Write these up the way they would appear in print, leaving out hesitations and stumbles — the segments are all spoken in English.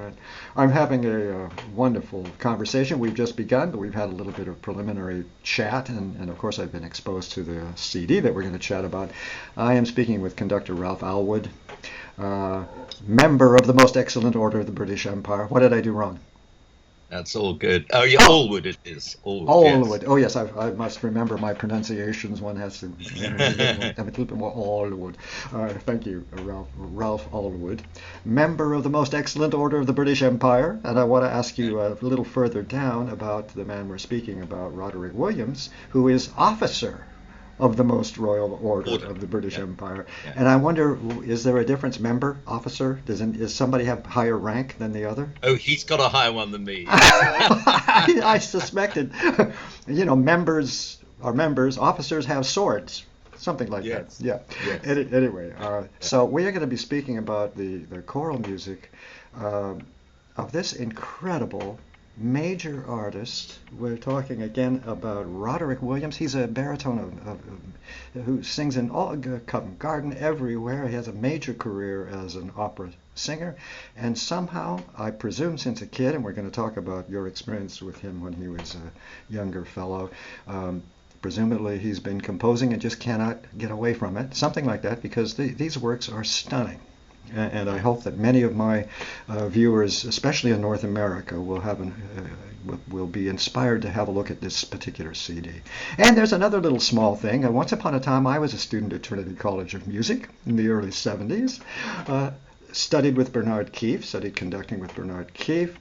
right. I'm having a wonderful conversation. We've just begun, but we've had a little bit of preliminary chat, and of course I've been exposed to the CD that we're going to chat about. I am speaking with conductor Ralph Allwood, uh, member of the Most Excellent Order of the British Empire. What did I do wrong? That's all good. Oh, yeah, Oh, allwood it is. Allwood, yes. Allwood. Oh yes, I must remember my pronunciations. One has to have a little bit more Allwood. Thank you, Ralph Allwood, member of the Most Excellent Order of the British Empire. And I want to ask you a little further down about the man we're speaking about, Roderick Williams, who is officer of the Most Royal Order Order. of the British Yeah, Empire. yeah. And I wonder, is there a difference, member, officer? Does somebody have higher rank than the other? Oh, he's got a higher one than me, yes. I suspected, members are members, officers have swords, something like that. Yes, Yeah. yes. Anyway, Yeah. so we are going to be speaking about the choral music uh, of this incredible major artist. We're talking again about Roderick Williams. He's a baritone who sings in all Covent Garden, everywhere. He has a major career as an opera singer, and somehow, I presume since a kid, and we're going to talk about your experience with him when he was a younger fellow, presumably he's been composing and just cannot get away from it, something like that, because these works are stunning. And I hope that many of my viewers, especially in North America, will be inspired to have a look at this particular CD. And there's another little small thing. Once upon a time, I was a student at Trinity College of Music in the early 70s. Studied with Bernard Keefe, studied conducting with Bernard Keefe.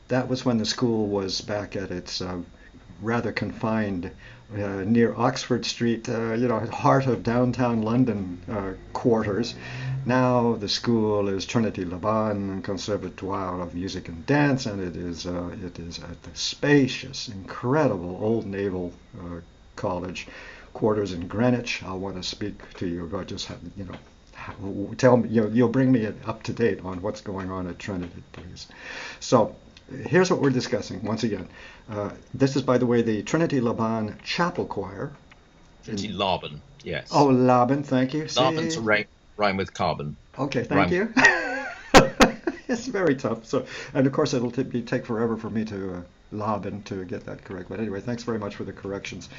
That was when the school was back at its rather confined near Oxford Street, heart of downtown London quarters. Now the school is Trinity Laban Conservatoire of Music and Dance, and it is at the spacious, incredible old naval college quarters in Greenwich. I want to speak to you about just tell me, you'll bring me up to date on what's going on at Trinity, please. So here's what we're discussing once again. This is, by the way, the Trinity Laban Chapel Choir. Trinity Laban, yes. Oh, Laban, thank you. Laban's See? a rhyme with carbon. Okay, thank Rhyme. you. It's very tough. So, and of course, it'll take forever for me to Laban to get that correct. But anyway, thanks very much for the corrections.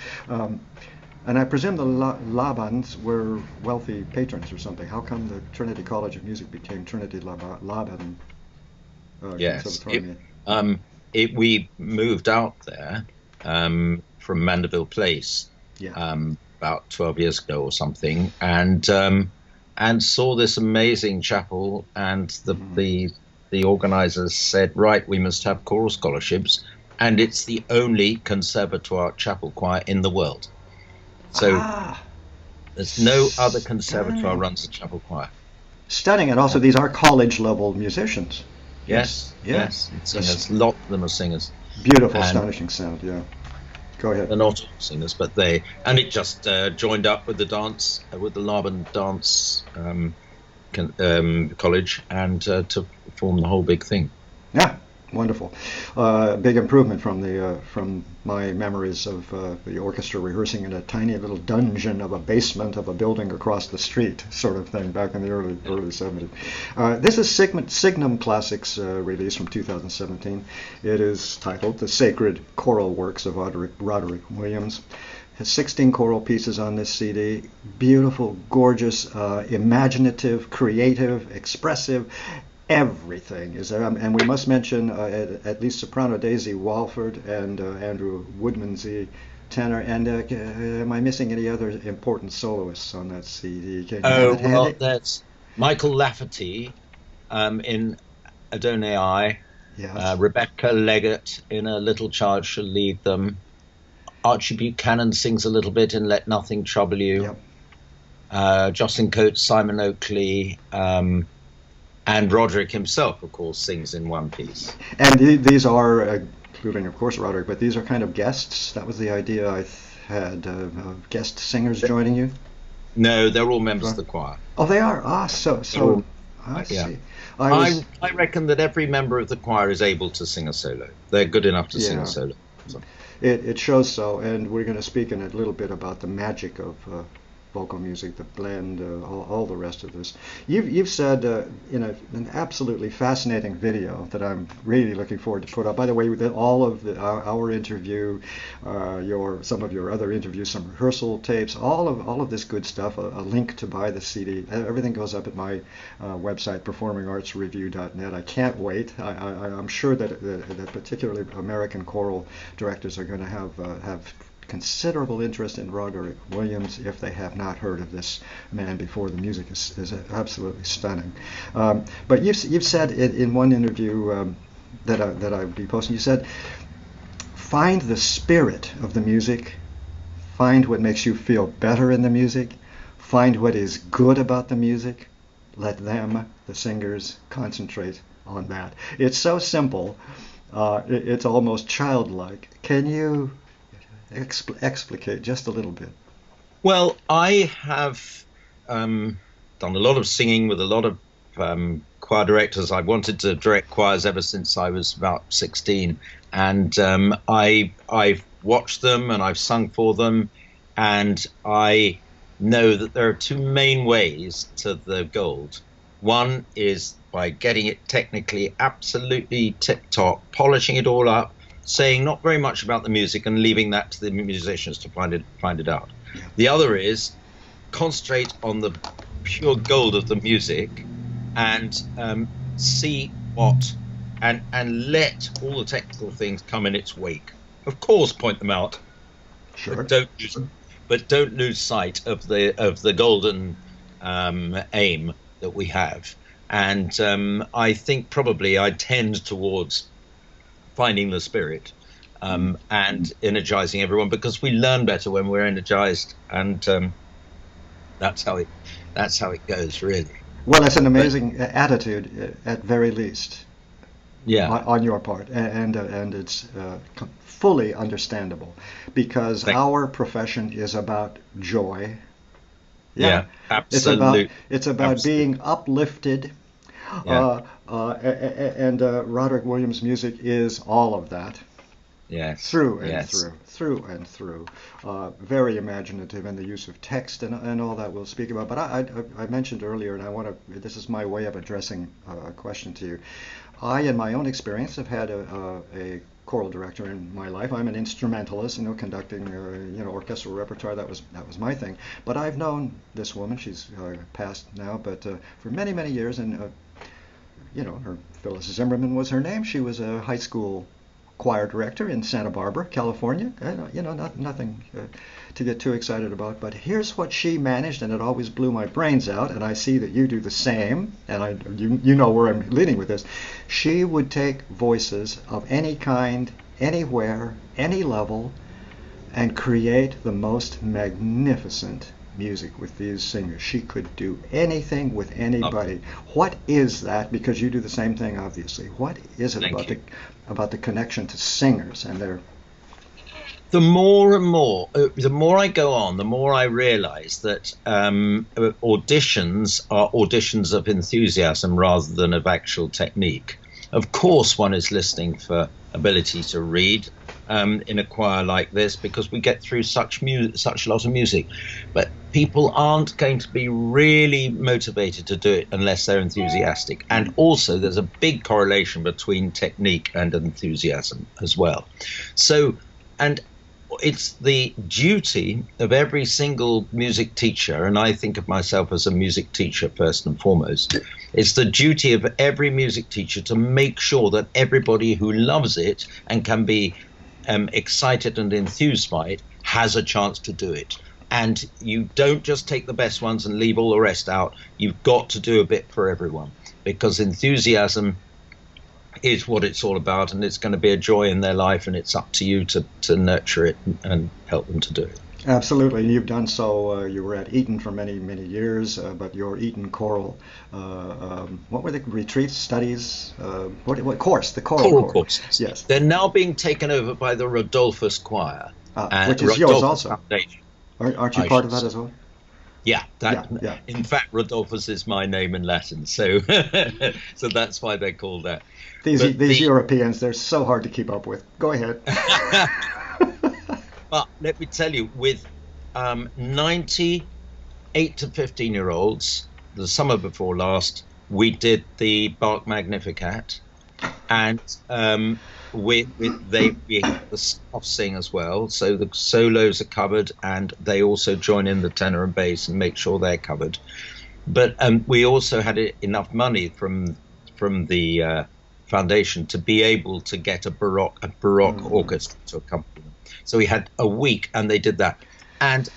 And I presume the Labans were wealthy patrons or something. How come the Trinity College of Music became Trinity Laban Yes. Conservatorium? We moved out there from Mandeville Place Yeah. about 12 years ago or something, and saw this amazing chapel, and the organizers said, right, we must have choral scholarships, and it's the only conservatoire chapel choir in the world. So there's no other conservatoire Stunning. runs a chapel choir. Stunning, and also these are college level musicians. Yes, Yeah. yes. Singers, a lot of them are singers. Beautiful, And astonishing sound. Yeah. Go ahead. they're not all singers, but and it just joined up with the dance, with the Laban Dance College, and to form the whole big thing. Yeah, wonderful. Big improvement from my memories of the orchestra rehearsing in a tiny little dungeon of a basement of a building across the street, sort of thing, back in the early 70s. This is Signum Classics release from 2017. It is titled "The Sacred Choral Works of Roderick Williams." Has 16 choral pieces on this CD. Beautiful, gorgeous, imaginative, creative, expressive. Everything is there, and we must mention at least soprano Daisy Walford and Andrew Woodmansey tenor. And am I missing any other important soloists on that CD? Can you have Oh, it well, handy? there's Michael Lafferty in Adonai, Yes. Rebecca Leggett in A Little Child Shall Lead Them. Archie Buchanan sings a little bit in Let Nothing Trouble You. Yep. Jocelyn Coates, Simon Oakley, and Roderick himself, of course, sings in one piece. And these are, including of course Roderick, but these are kind of guests. That was the idea I had of guest singers joining you. No, they're all members of the choir. Oh, they are. So I Yeah. see. I was. I reckon that every member of the choir is able to sing a solo. They're good enough to sing Yeah. a solo. So, It shows so, and we're going to speak in a little bit about the magic of vocal music, the blend, all the rest of this. You've said in an absolutely fascinating video that I'm really looking forward to put up. By the way, with all of our interview, some of your other interviews, some rehearsal tapes, all of this good stuff, a link to buy the CD, everything goes up at my website, performingartsreview.net. I can't wait. I'm sure that particularly American choral directors are going to have considerable interest in Roderick Williams if they have not heard of this man before. The music is absolutely stunning. But you've said in one interview that I would be posting, you said, find the spirit of the music, find what makes you feel better in the music, find what is good about the music, let them, the singers, concentrate on that. It's so simple, it's almost childlike. Can you explicate just a little bit? Well, I have done a lot of singing with a lot of choir directors. I wanted to direct choirs ever since I was about 16, and I've watched them and I've sung for them, and I know that there are two main ways to the gold. One is by getting it technically absolutely tip-top, polishing it all up, saying not very much about the music and leaving that to the musicians to find it out. Yeah. The other is concentrate on the pure gold of the music and see what and let all the technical things come in its wake. Of course, point them out. Sure. But don't lose sight of the golden aim that we have. And I think probably I tend towards finding the spirit and energizing everyone, because we learn better when we're energized, and that's how it goes, really. Well, that's an amazing attitude, at very least. Yeah. On your part, and it's fully understandable, because our profession is about joy. Yeah, absolutely. It's about being uplifted. Yeah. And Roderick Williams' music is all of that. Yes. Through and through. Very imaginative in the use of text and all that we'll speak about. But I mentioned earlier, and this is my way of addressing a question to you. I, in my own experience, have had a choral director in my life. I'm an instrumentalist, conducting, orchestral repertoire. That was my thing. But I've known this woman. She's passed now, but for many, many years, and her Phyllis Zimmerman was her name. She was a high school choir director in Santa Barbara, California. Nothing to get too excited about. But here's what she managed, and it always blew my brains out. And I see that you do the same. And you know where I'm leading with this. She would take voices of any kind, anywhere, any level, and create the most magnificent music with these singers. She could do anything with anybody. Okay. What is that? Because you do the same thing, obviously. What is it about the connection to singers and their... The more and more, the more I go on, the more I realize that auditions are auditions of enthusiasm rather than of actual technique. Of course, one is listening for ability to read in a choir like this, because we get through such a lot of music. But people aren't going to be really motivated to do it unless they're enthusiastic. And also, there's a big correlation between technique and enthusiasm as well. So, and it's the duty of every single music teacher, and I think of myself as a music teacher first and foremost, it's the duty of every music teacher to make sure that everybody who loves it and can be excited and enthused by it has a chance to do it. And you don't just take the best ones and leave all the rest out. You've got to do a bit for everyone, because enthusiasm is what it's all about, and it's going to be a joy in their life, and it's up to you to nurture it and help them to do it. Absolutely, and you've done so. You were at Eton for many, many years, but your Eton choral, what were the retreats, studies, what course? The choral course. Yes. They're now being taken over by the Rodolphus Choir. Which is yours also. Foundation. Aren't you part of that as well? Yeah, yeah. In fact, Rodolphus is my name in Latin, so so that's why they're called that. These Europeans, they're so hard to keep up with. Go ahead. But let me tell you, with 90 8 to 15-year-olds, the summer before last, we did the Bach Magnificat, and we have the staff sing as well. So the solos are covered, and they also join in the tenor and bass and make sure they're covered. But we also had enough money from the foundation to be able to get a baroque orchestra to accompany them. So we had a week, and they did that, and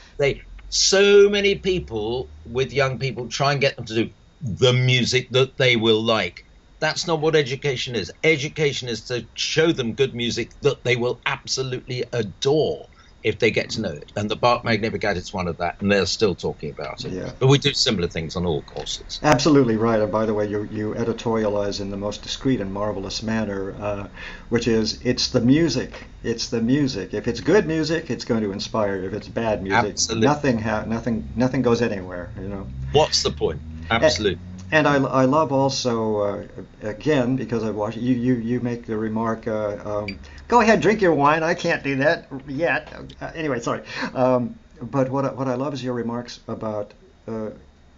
so many people with young people try and get them to do the music that they will like. That's not what education is. Education is to show them good music that they will absolutely adore if they get to know it. And the Bach Magnificat is one of that, and they're still talking about it. Yeah. But we do similar things on all courses. Absolutely right. And by the way, you editorialize in the most discreet and marvelous manner, which is it's the music. It's the music. If it's good music, it's going to inspire. If it's bad music, Absolutely. nothing goes anywhere. You know. What's the point? Absolutely. And I love also again, because I watch you make the remark. Go ahead, drink your wine. I can't do that yet. Anyway, sorry. But what I love is your remarks about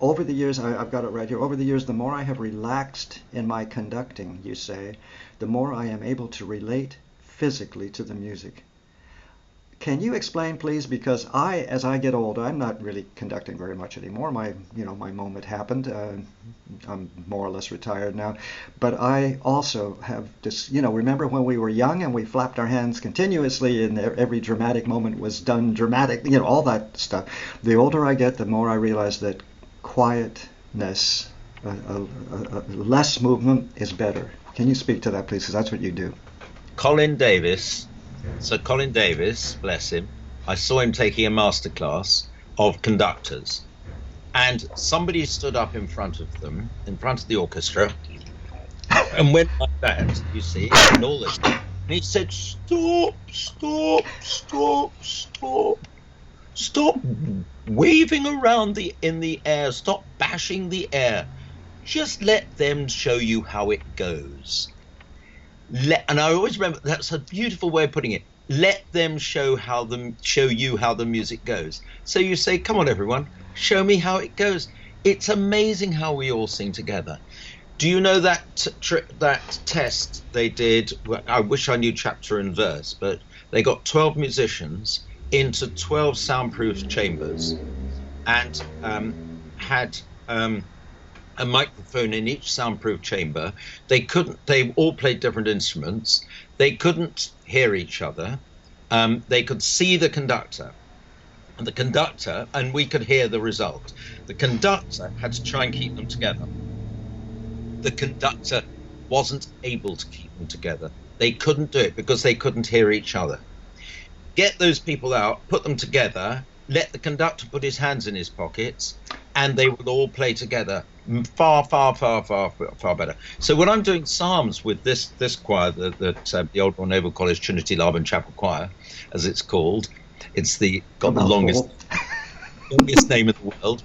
over the years. I've got it right here. Over the years, the more I have relaxed in my conducting, you say, the more I am able to relate physically to the music. Can you explain, please? Because as I get older, I'm not really conducting very much anymore. My moment happened. I'm more or less retired now. But I also have this, remember when we were young and we flapped our hands continuously and every dramatic moment was done dramatic, all that stuff. The older I get, the more I realize that quietness, less movement is better. Can you speak to that, please? Because that's what you do. Sir Colin Davis, bless him, I saw him taking a masterclass of conductors, and somebody stood up in front of them, in front of the orchestra, and went like that, you see, and all this. And he said, stop, stop, stop, stop, stop waving around in the air, stop bashing the air. Just let them show you how it goes. And I always remember that's a beautiful way of putting it. Let them show you how the music goes. So you say, come on, everyone, show me how it goes. It's amazing how we all sing together. Do you know that test they did? Well, I wish I knew chapter and verse, but they got 12 musicians into 12 soundproof chambers and had a microphone in each soundproof chamber. They all played different instruments. They couldn't hear each other. They could see the conductor. And we could hear the result. The conductor had to try and keep them together. The conductor wasn't able to keep them together. They couldn't do it because they couldn't hear each other. Get those people out, put them together, let the conductor put his hands in his pockets, and they would all play together far, far, far, far, far better. So when I'm doing psalms with this choir, the Old Royal Naval College Trinity Laban Chapel Choir, as it's called, it's got the longest name in the world.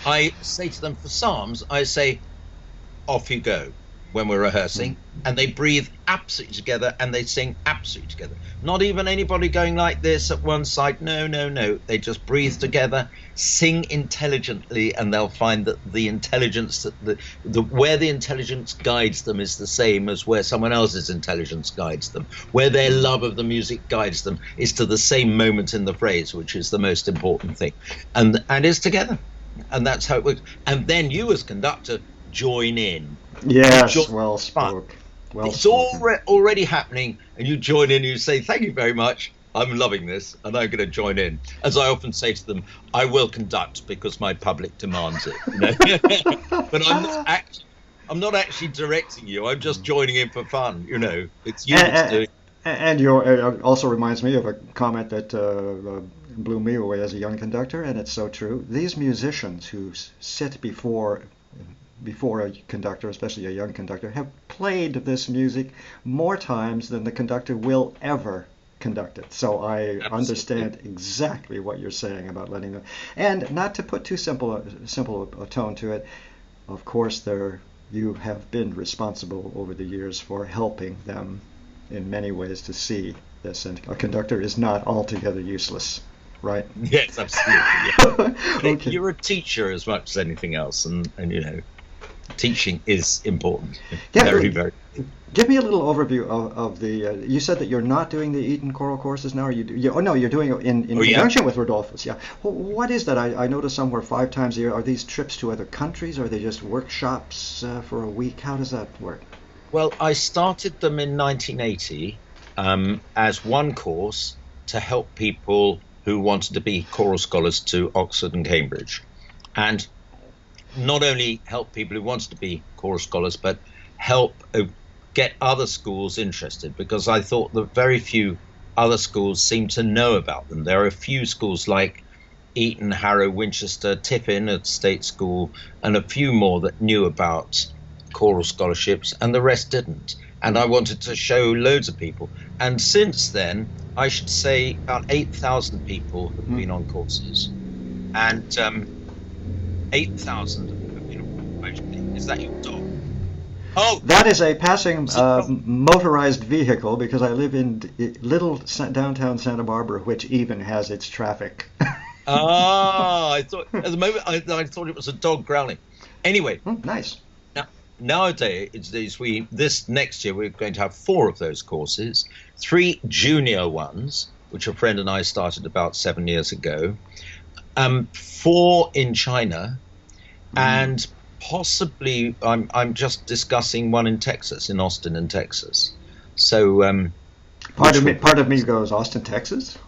I say to them for psalms, I say, off you go. When we're rehearsing, and they breathe absolutely together and they sing absolutely together. Not even anybody going like this at one side. No. They just breathe together, sing intelligently, and they'll find that the intelligence, where the intelligence guides them is the same as where someone else's intelligence guides them. Where their love of the music guides them is to the same moment in the phrase, which is the most important thing. And it's together. And that's how it works. And then you as conductor join in. Yes, well spoken. It's already happening, and you join in and you say, thank you very much, I'm loving this, and I'm going to join in. As I often say to them, I will conduct because my public demands it. But I'm not actually directing you, I'm just joining in for fun. It's you that's doing it. And it also reminds me of a comment that blew me away as a young conductor, and it's so true. These musicians who sit before a conductor, especially a young conductor, have played this music more times than the conductor will ever conduct it. So I understand exactly what you're saying about letting them. And not to put too simple a tone to it, of course, you have been responsible over the years for helping them in many ways to see this. And a conductor is not altogether useless. right? Yes, absolutely. Yeah. Okay. You're a teacher as much as anything else, and you know, teaching is important. Yeah, Very, very. give me a little overview of the. You said that you're not doing the Eton choral courses now. Or oh no, you're doing it in Oh yeah. conjunction with Rodolphus. Yeah. What is that? I noticed somewhere 5 times a year. Are these trips to other countries? Or are they just workshops for a week? How does that work? Well, I started them in 1980 as one course to help people who wanted to be choral scholars to Oxford and Cambridge, and not only help people who wanted to be choral scholars, but help get other schools interested, because I thought that very few other schools seem to know about them. There are a few schools like Eton, Harrow, Winchester, Tiffin at State School, and a few more that knew about choral scholarships, and the rest didn't. And I wanted to show loads of people. And since then, I should say about 8,000 people have been on courses, and 8,000 have been on courses. Is that your dog? Oh, That is a passing motorized vehicle because I live in little downtown Santa Barbara, which even has its traffic. I thought at the moment I thought it was a dog growling. Anyway, Nice. now, nowadays this next year we're going to have 4 of those courses, 3 junior ones, which a friend and I started about 7 years ago, 4 in China, and possibly I'm just discussing one in Texas, in Austin, in Texas. So Part of me goes, Austin, Texas?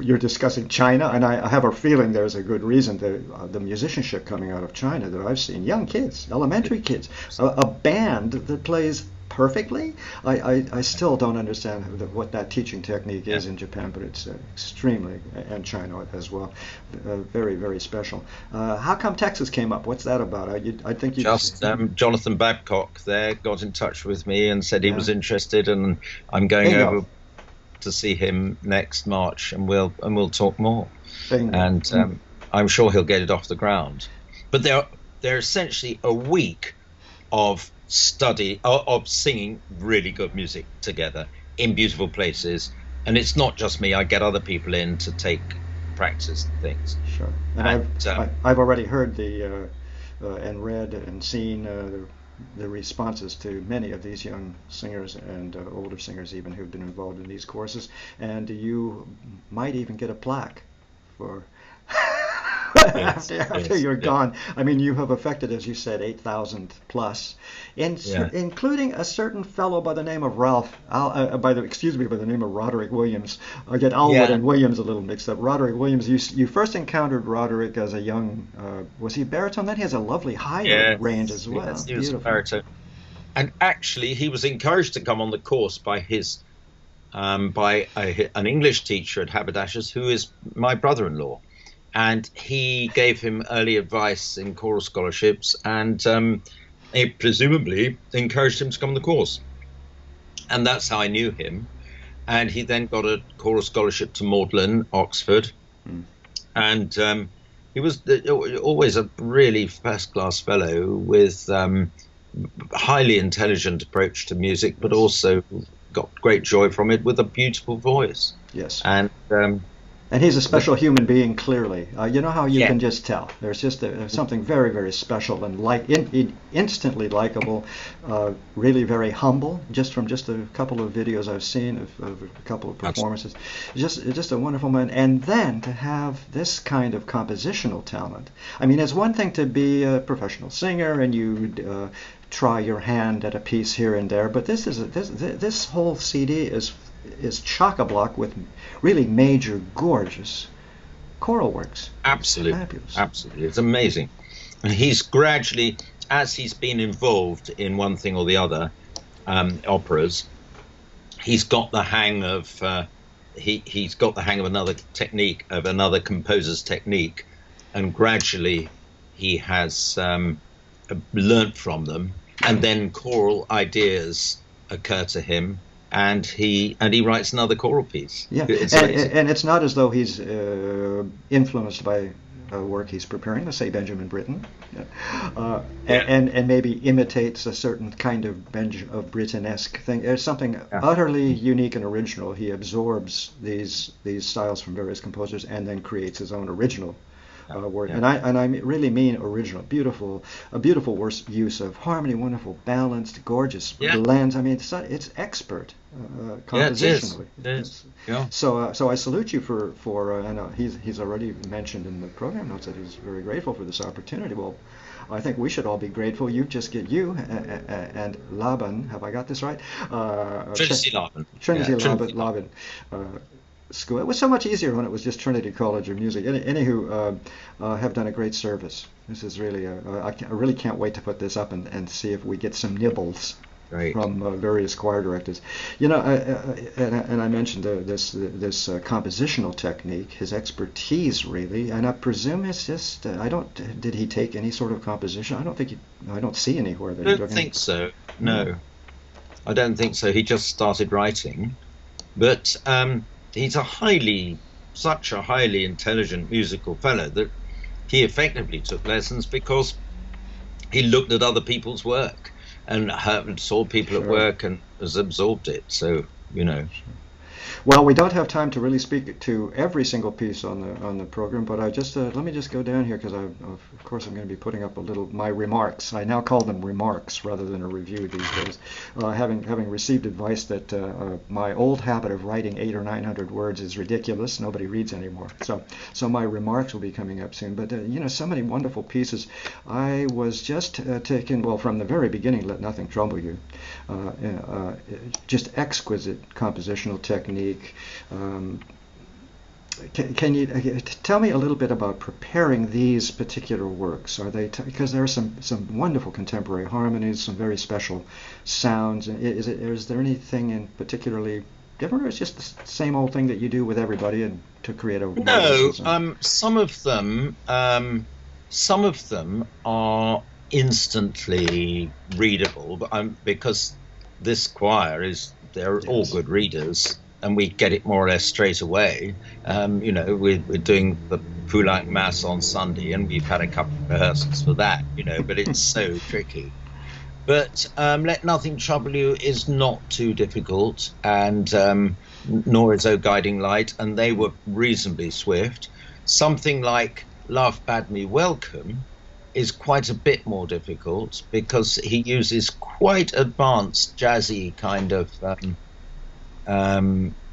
You're discussing China, and I have a feeling there's a good reason. The musicianship coming out of China that I've seen, young kids, elementary kids, a band that plays perfectly. I still don't understand what that teaching technique is in Japan, but it's extremely, and China as well, very, very special. How come Texas came up? What's that about? I think you just Jonathan Babcock there got in touch with me and said he Yeah. was interested, and I'm going Bingo. over to see him next March, and we'll talk more. Bingo. And I'm sure he'll get it off the ground. But they're essentially a week of study of singing really good music together in beautiful places, and it's not just me. I get other people in to take practice and things. Sure. And I've already heard and read and seen the responses to many of these young singers and older singers even who've been involved in these courses, and you might even get a plaque for Yes, after you're gone. I mean, you have affected, as you said, 8,000 plus, including a certain fellow by the name of by the name of Roderick Williams. I get Allwood and Williams a little mixed up. Roderick Williams, you first encountered Roderick as a young, was he baritone? Then he has a lovely high range as well. Yes, he was a baritone. And actually, he was encouraged to come on the course by his an English teacher at Haberdashers, who is my brother-in-law. And he gave him early advice in choral scholarships, and he presumably encouraged him to come on the course. And that's how I knew him. And he then got a choral scholarship to Magdalen, Oxford. And he was always a really first-class fellow with highly intelligent approach to music, but also got great joy from it, with a beautiful voice. Yes. And he's a special human being, clearly. You know how you can just tell. There's just something very, very special and instantly likable, really very humble, just from just a couple of videos I've seen of a couple of performances. Just a wonderful man. And then to have this kind of compositional talent. I mean, it's one thing to be a professional singer and you try your hand at a piece here and there, but this whole CD is chock-a-block with really major, gorgeous choral works. Absolutely. Fabulous. Absolutely. It's amazing. And he's gradually, as he's been involved in one thing or the other, operas, he's got the hang of he's got the hang of another technique, of another composer's technique, and gradually he has learnt from them, and then choral ideas occur to him, and he writes another choral piece. Yeah, and it's not as though he's influenced by work he's preparing, let's say Benjamin Britten, and maybe imitates a certain kind of Britten-esque thing. There's something utterly unique and original. He absorbs these styles from various composers and then creates his own original work. And I really mean original, a beautiful use of harmony, wonderful, balanced, gorgeous blends. I mean, it's expert compositionally. It is. Yeah. So I salute you for and he's already mentioned in the program notes that he's very grateful for this opportunity. Well, I think we should all be grateful. You and Laban, have I got this right? Trinity Laban. Trinity Laban. School. It was so much easier when it was just Trinity College of Music. Anywho, have done a great service. This is really, I really can't wait to put this up and see if we get some nibbles from various choir directors. And I mentioned this compositional technique, his expertise really, and I presume it's just, did he take any sort of composition? I don't see anywhere that he took I don't think so, no. I don't think so. He just started writing, but he's such a highly intelligent musical fellow that he effectively took lessons because he looked at other people's work and saw people at work and has absorbed it. So, Well, we don't have time to really speak to every single piece on the program, but I just let me just go down here because of course I'm going to be putting up my remarks. I now call them remarks rather than a review these days. Having received advice that my old habit of writing 800 or 900 words is ridiculous. Nobody reads anymore. So my remarks will be coming up soon. But so many wonderful pieces. I was just taken from the very beginning. Let nothing trouble you. Just exquisite compositional technique. Can you tell me a little bit about preparing these particular works? Are they because there are some wonderful contemporary harmonies, some very special sounds? Is there anything in particularly different, or is it just the same old thing that you do with everybody and to create a? No, some of them are instantly readable, but because this choir they're all good readers. And we get it more or less straight away. We're doing the Poulenc Mass on Sunday, and we've had a couple of rehearsals for that, but it's so tricky. But Let Nothing Trouble You is not too difficult, and nor is O Guiding Light, and they were reasonably swift. Something like Love Bade Me Welcome is quite a bit more difficult because he uses quite advanced jazzy kind of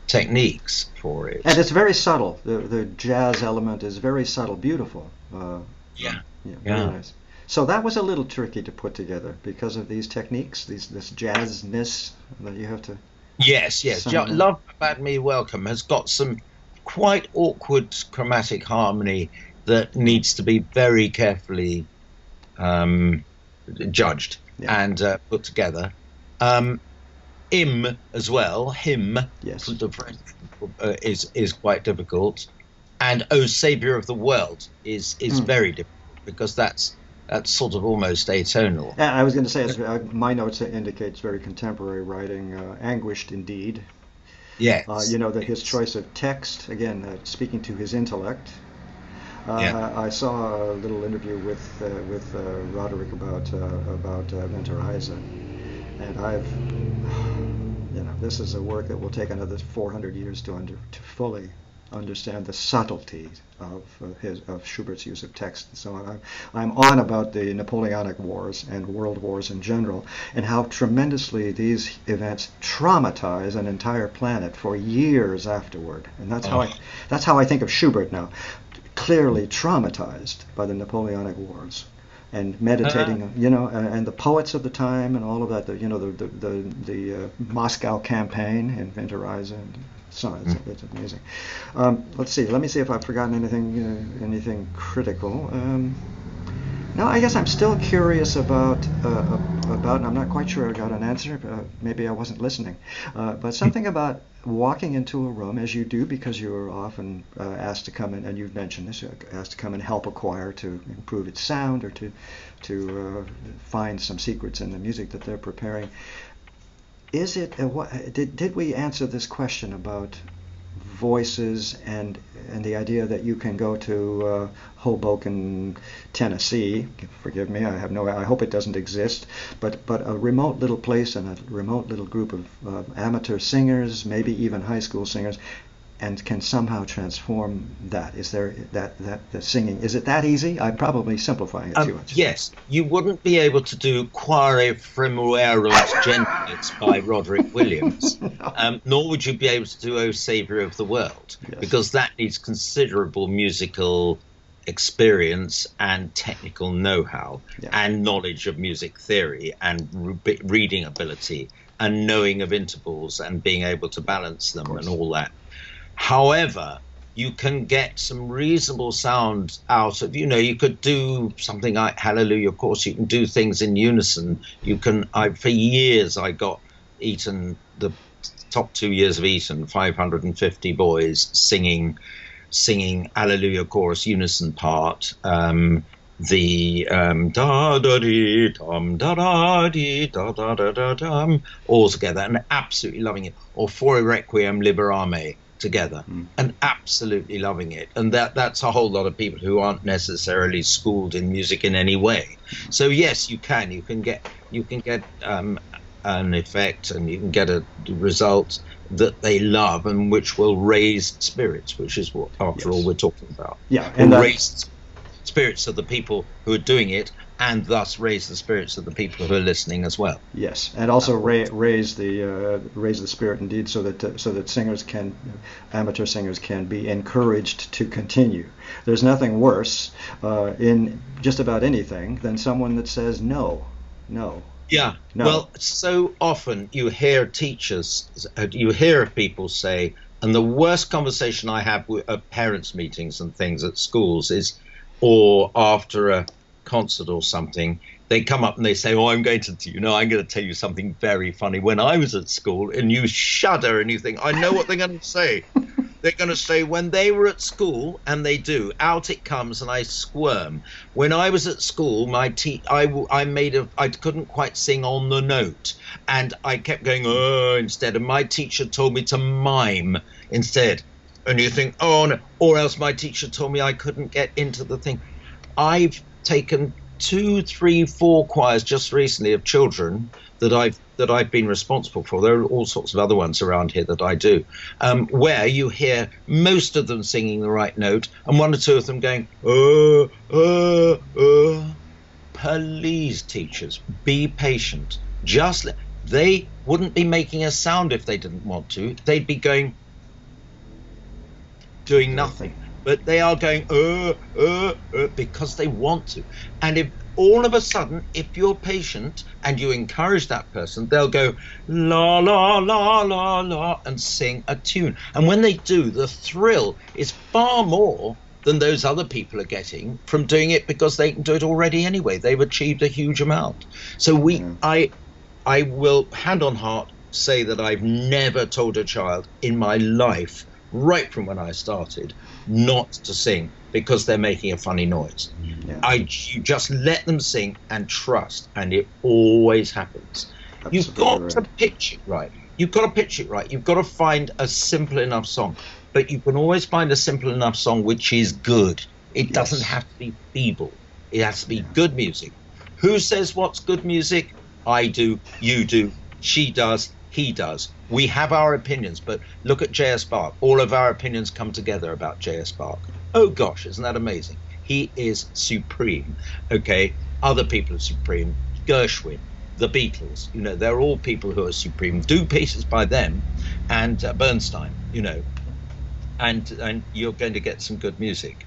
techniques for it, and it's very subtle. The jazz element is very subtle, beautiful. Very nice. So that was a little tricky to put together because of these techniques, this jazzness that you have to. Yes. Love Bade Me Welcome has got some quite awkward chromatic harmony that needs to be very carefully judged and put together. Hymn as well. Hymn, yes. The French is quite difficult, and O Saviour of the World is very difficult because that's sort of almost atonal. I was going to say, my notes indicate it's very contemporary writing, anguished indeed. Yes. That his choice of text, again, speaking to his intellect. I saw a little interview with Roderick about Venturaiza. And this is a work that will take another 400 years to fully understand the subtlety of Schubert's use of text. And so I'm on about the Napoleonic Wars and world wars in general, and how tremendously these events traumatize an entire planet for years afterward. And that's how I think of Schubert now, clearly traumatized by the Napoleonic Wars. And meditating, and the poets of the time and all of that, the Moscow campaign and Venturaiza, and so it's amazing. Let's see. Let me see if I've forgotten anything critical. No, I guess I'm still curious about, and I'm not quite sure I got an answer. Maybe I wasn't listening. But something about walking into a room, as you do, because you're often asked to come in, and you've mentioned this, you're asked to come and help a choir to improve its sound or to find some secrets in the music that they're preparing. Is it did we answer this question about voices and the idea that you can go to Hoboken, Tennessee. Forgive me, I hope it doesn't exist, but a remote little place and a remote little group of amateur singers, maybe even high school singers, and can somehow transform that. Is there that the singing? Is it that easy? I'm probably simplifying it too much. Yes, you wouldn't be able to do Quare Fremuerunt Gentilis by Roderick Williams, No. nor would you be able to do O Saviour of the World, Yes. because that needs considerable musical experience and technical know-how Yeah. and knowledge of music theory and reading ability and knowing of intervals and being able to balance them and all that. However, you can get some reasonable sound out of, you could do something like Hallelujah. Of course, you can do things in unison. For years, I got Eton, the top 2 years of Eton, 550 boys singing Hallelujah chorus unison part. The da da dee dum da da dee da da da da dum all together and absolutely loving it, or For Requiem Liberame together and absolutely loving it. And that's a whole lot of people who aren't necessarily schooled in music in any way. So yes, you can get an effect, and you can get a result that they love and which will raise spirits, which is what after all we're talking about. Yeah, and raise spirits of the people who are doing it, and thus raise the spirits of the people who are listening as well. Yes, and also raise the spirit indeed, so that amateur singers can be encouraged to continue. There's nothing worse in just about anything than someone that says no. Yeah. No. Well, so often you hear people say, and the worst conversation I have at parents' meetings and things at schools is, or after a concert or something, they come up and they say, I'm going to tell you something very funny. When I was at school, and you shudder and you think, I know what they're going to say. They're going to say, when they were at school, and they do, out it comes, and I squirm. When I was at school, I couldn't quite sing on the note, and I kept going, instead, and my teacher told me to mime instead. And you think, oh no, or else my teacher told me I couldn't get into the thing. I've taken 2, 3, 4 choirs just recently of children that I've been responsible for. There are all sorts of other ones around here that I do, where you hear most of them singing the right note and 1 or 2 of them going, Please, teachers, be patient. They wouldn't be making a sound if they didn't want to. They'd be doing nothing. But they are going, because they want to. And if all of a sudden, if you're patient and you encourage that person, they'll go, la, la, la, la, la, and sing a tune. And when they do, the thrill is far more than those other people are getting from doing it, because they can do it already anyway. They've achieved a huge amount. So I will, hand on heart, say that I've never told a child in my life, right from when I started, not to sing because they're making a funny noise. Yeah. You just let them sing and trust, and it always happens. Absolutely. You've got to pitch it right. You've got to find a simple enough song, but you can always find a simple enough song which is good. It doesn't have to be feeble. It has to be good music. Who says what's good music? I do, you do, she does, he does. We have our opinions, but look at J.S. Bach. All of our opinions come together about J.S. Bach. Oh gosh, isn't that amazing? He is supreme. Okay, other people are supreme. Gershwin, the Beatles, they're all people who are supreme. Do pieces by them, and Bernstein, and you're going to get some good music.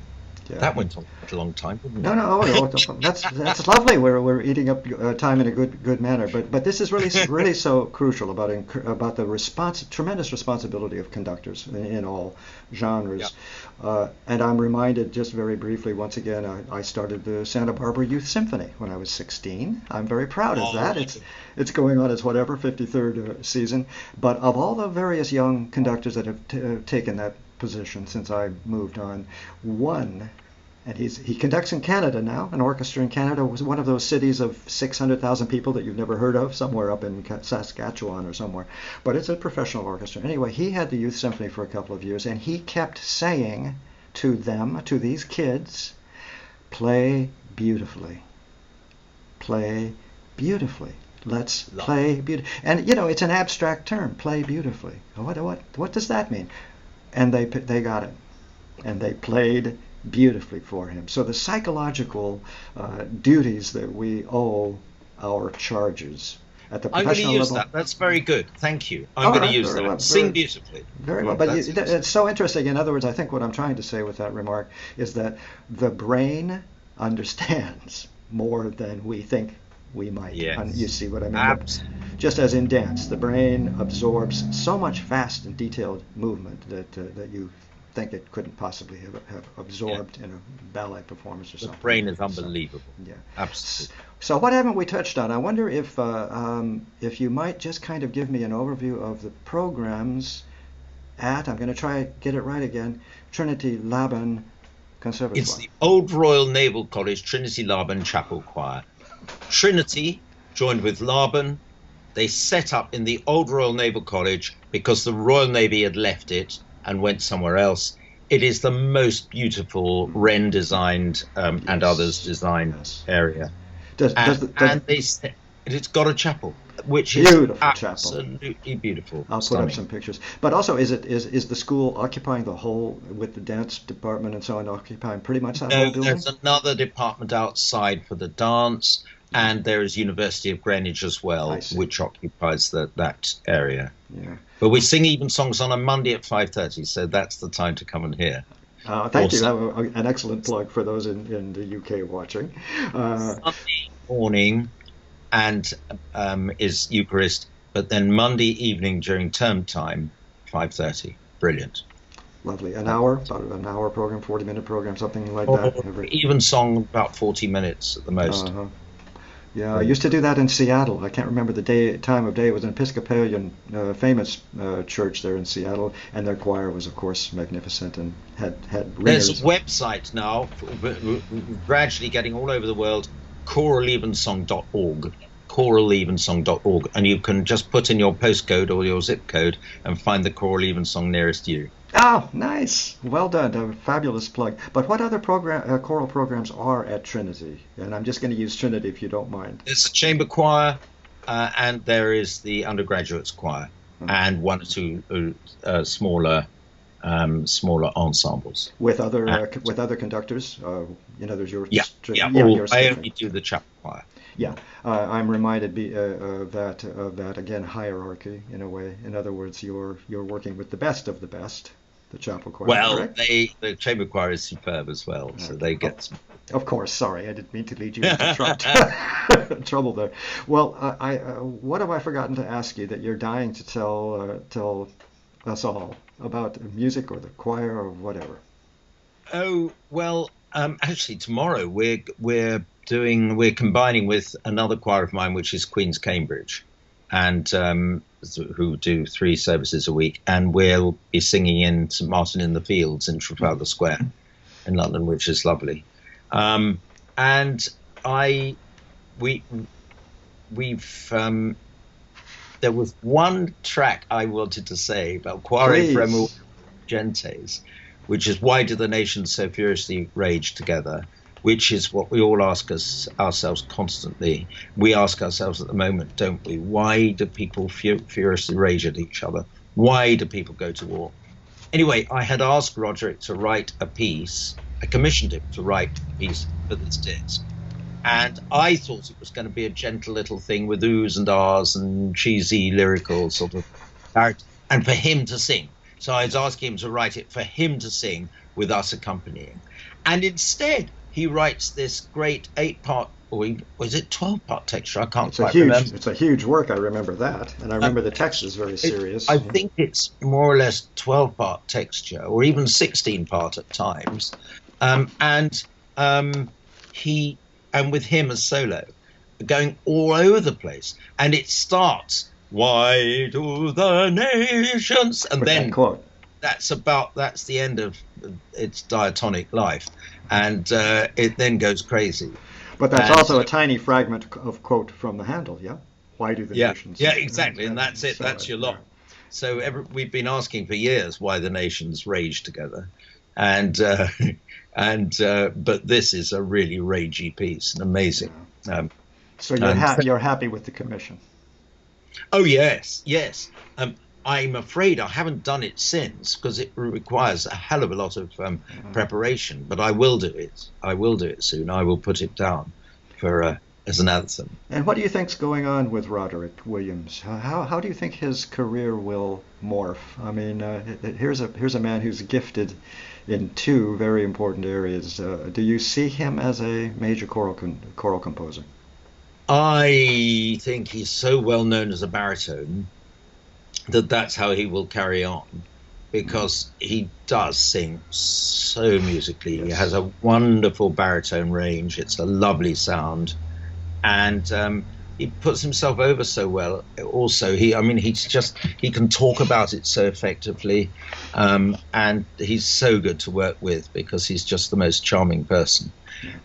Yeah. That went on quite a long time, didn't it? No, that's lovely. We're eating up time in a good manner. But this is really so crucial about the tremendous responsibility of conductors in all genres. Yeah. And I'm reminded just very briefly once again. I started the Santa Barbara Youth Symphony when I was 16. I'm very proud of that. It's going on its 53rd season. But of all the various young conductors that have taken that position since I moved on, one And he conducts in Canada now. An orchestra in Canada was one of those cities of 600,000 people that you've never heard of, somewhere up in Saskatchewan or somewhere. But it's a professional orchestra. Anyway, he had the youth symphony for a couple of years, and he kept saying to them, to these kids, play beautifully. Play beautifully. Let's play beautifully. And it's an abstract term, play beautifully. What does that mean? And they got it. And they played beautifully for him. So the psychological duties that we owe our charges at the I'm professional going to use level. that. That's very good. Thank you. I'm going to use that. Well, Sing beautifully. Very well. But it's so interesting. In other words, I think what I'm trying to say with that remark is that the brain understands more than we think we might. Yes. You see what I mean? Absolutely. Just as in dance, the brain absorbs so much fast and detailed movement that you think it couldn't possibly have absorbed in a ballet performance or something. The brain is unbelievable. So, yeah. Absolutely. So what haven't we touched on? I wonder if you might just kind of give me an overview of the programs at, I'm going to try get it right again, Trinity Laban Conservatoire. It's the Old Royal Naval College Trinity Laban Chapel Choir. Trinity joined with Laban. They set up in the Old Royal Naval College because the Royal Navy had left it and went somewhere else. It is the most beautiful Wren designed and others designed area. It's got a chapel, which beautiful is absolutely beautiful. I'll put up some pictures. But also, is the school occupying the whole, with the dance department and so on, occupying pretty much that whole building? There's another department outside for the dance, and there is University of Greenwich as well, which occupies that area. Yeah. But we sing even songs on a Monday at 5:30, so that's the time to come and hear. Thank you. An excellent plug for those in the UK watching. Sunday morning and is Eucharist, but then Monday evening during term time, 5:30. Brilliant. Lovely. About an hour program, 40-minute program, something like that. Even song about 40 minutes at the most. Yeah, I used to do that in Seattle. I can't remember the time of day. It was an Episcopalian famous church there in Seattle, and their choir was, of course, magnificent and had ringers. There's a website now, gradually getting all over the world, choralevensong.org, choralevensong.org, and you can just put in your postcode or your zip code and find the choral evensong nearest you. Oh, nice. Well done. A fabulous plug. But what other choral programs are at Trinity? And I'm just going to use Trinity if you don't mind. There's a chamber choir, and there is the undergraduates choir, and one or two smaller ensembles. With other conductors? There's your... I only do the chapel choir. Yeah, I'm reminded of that again, hierarchy in a way. In other words, you're working with the best of the best, the chapel choir. Well, correct? the chamber choir is superb as well, so they get. Of course, sorry, I didn't mean to lead you into trouble there. Well, what have I forgotten to ask you that you're dying to tell us all about music or the choir or whatever? Oh well, actually, tomorrow we're combining with another choir of mine, which is Queen's Cambridge, and who do 3 services a week, and we'll be singing in St Martin in the Fields in Trafalgar Square in London, which is lovely. And there was one track I wanted to say about Quare Fremur Gentes, which is why do the nations so furiously rage together, which is what we all ask ourselves constantly. We ask ourselves at the moment, don't we? Why do people furiously rage at each other? Why do people go to war? Anyway, I had asked Roderick to write a piece. I commissioned him to write a piece for this disc. And I thought it was going to be a gentle little thing with oohs and ahs and cheesy lyrical sort of character, and for him to sing. So I was asking him to write it for him to sing with us accompanying. And instead, he writes this great 8-part, or was it 12-part texture? I can't quite remember. It's a huge work, I remember that. And I remember the text is very serious. I think it's more or less 12-part texture, or even 16-part at times. And with him as solo, going all over the place. And it starts, why do the nations? And that's the end of its diatonic life, and it then goes crazy. But that's And also a tiny fragment of quote from the Handel, yeah? Why do the yeah, nations? yeah, exactly, and that's it. So, That's your yeah. lot. So we've been asking for years why the nations rage together, and but this is a really ragey piece and amazing. Yeah. Um, So and you're happy with the commission? oh yes, yes. I'm afraid I haven't done it since because it requires a hell of a lot of preparation. But I will do it. I will do it soon. I will put it down for as an anthem. And what do you think's going on with Roderick Williams? How do you think his career will morph? I mean, here's a man who's gifted in two very important areas. Do you see him as a major choral composer? I think he's so well known as a baritone that that's how he will carry on because he does sing so musically. He has Yes. a wonderful baritone range. It's a lovely sound, and he puts himself over so well. Also, I mean, he can talk about it so effectively, and he's so good to work with because he's just the most charming person.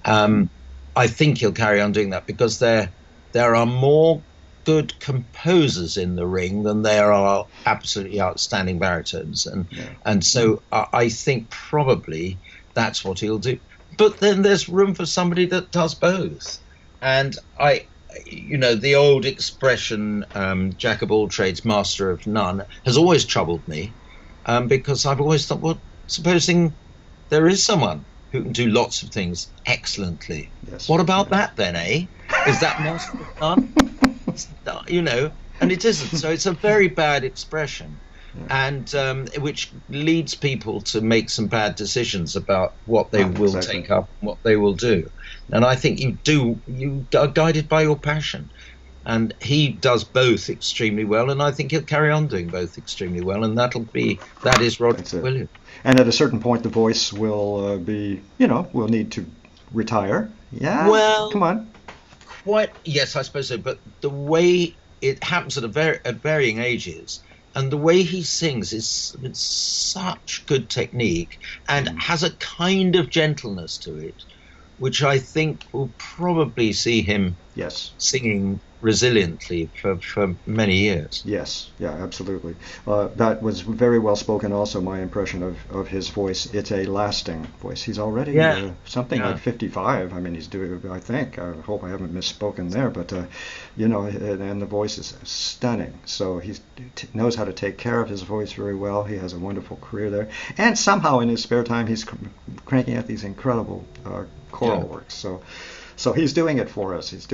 Um, I think he'll carry on doing that because there are more good composers in the ring than there are absolutely outstanding baritones, Yeah. and so I think probably that's what he'll do. But then there's room for somebody that does both, and the old expression, "Jack of all trades, master of none," has always troubled me, because I've always thought, well, supposing there is someone who can do lots of things excellently, Yes. what about Yeah. that then, eh? Is that master of none? And it isn't. So it's a very bad expression, Yeah. and which leads people to make some bad decisions about what they will Exactly. take up, and what they will do. And I think you are guided by your passion, and he does both extremely well, and I think he'll carry on doing both extremely well, and that is Roderick That's it. Williams. And at a certain point, the voice will will need to retire. Yeah. Come Well, on. quite yes, I suppose so. But the way it happens at varying ages, and the way he sings is with such good technique and Mm. has a kind of gentleness to it, which I think will probably see him Yes. singing resiliently for many years. Yes, yeah, absolutely. That was very well spoken. Also, my impression of his voice, it's a lasting voice. He's already Yeah, something like yeah. 55. I mean, he's doing, I think. I hope I haven't misspoken there, but, and the voice is stunning. So he knows how to take care of his voice very well. He has a wonderful career there. And somehow in his spare time, he's cranking out these incredible choral Yeah. works. So he's doing it for us. He's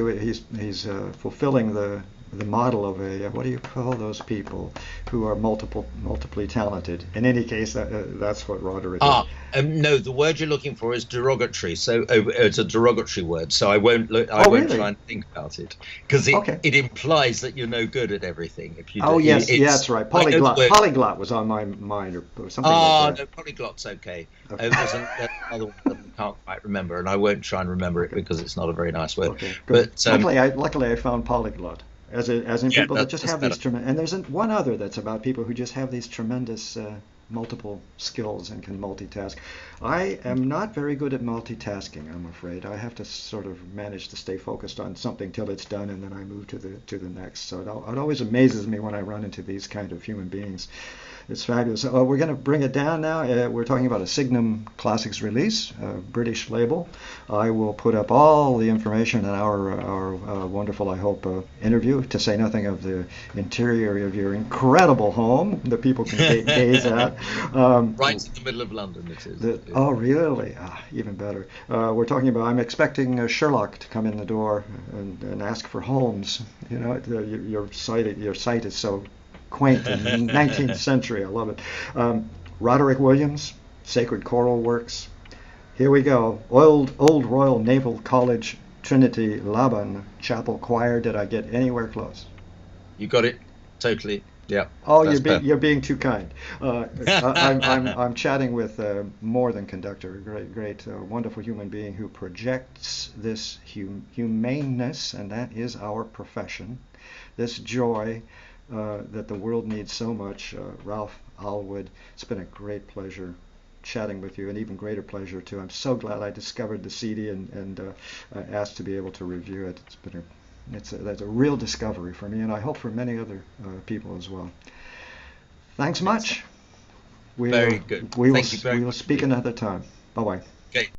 fulfilling the model of a what do you call those people who are multiply talented? In any case, that's what Roderick is. No, the word you're looking for is derogatory. So it's a derogatory word. So I won't look. I Oh, won't really? try and think about it because Okay. it implies that you're no good at everything. If you do, Oh yes, yeah, it's that's right. I know the Polyglot. word. Polyglot was on my mind, or something like No, polyglot's okay. that. There's another one that I can't quite remember, and I won't try and remember it Okay. because it's not a very nice word. Okay, good. But Luckily, I found polyglot, as in yeah, people that just that's have better. these tremendous. And there's one other that's about people who just have these tremendous multiple skills and can multitask. I am not very good at multitasking, I'm afraid. I have to sort of manage to stay focused on something till it's done, and then I move to the next. So it always amazes me when I run into these kind of human beings. It's fabulous. We're going to bring it down now. We're talking about a Signum Classics release, a British label. I will put up all the information in our wonderful, I hope, interview, to say nothing of the interior of your incredible home that people can gaze at. Right in the middle of London, it is. Oh, really? Even better. We're talking about, I'm expecting Sherlock to come in the door and ask for Holmes. You know, your site is so quaint and 19th century. I love it. Roderick Williams, Sacred Choral Works. Here we go. Old Royal Naval College, Trinity Laban Chapel Choir. Did I get anywhere close? You got it totally. Yeah, Oh, that's perfect. you're being too kind. I'm chatting with more than conductor, a great, wonderful human being who projects this humaneness, and that is our profession. This joy that the world needs so much. Ralph Allwood. It's been a great pleasure chatting with you, an even greater pleasure too. I'm so glad I discovered the CD and asked to be able to review it. That's a real discovery for me, and I hope for many other people as well. Thanks much. Very good. We Thank you very will much speak indeed. another time. Bye bye. Okay.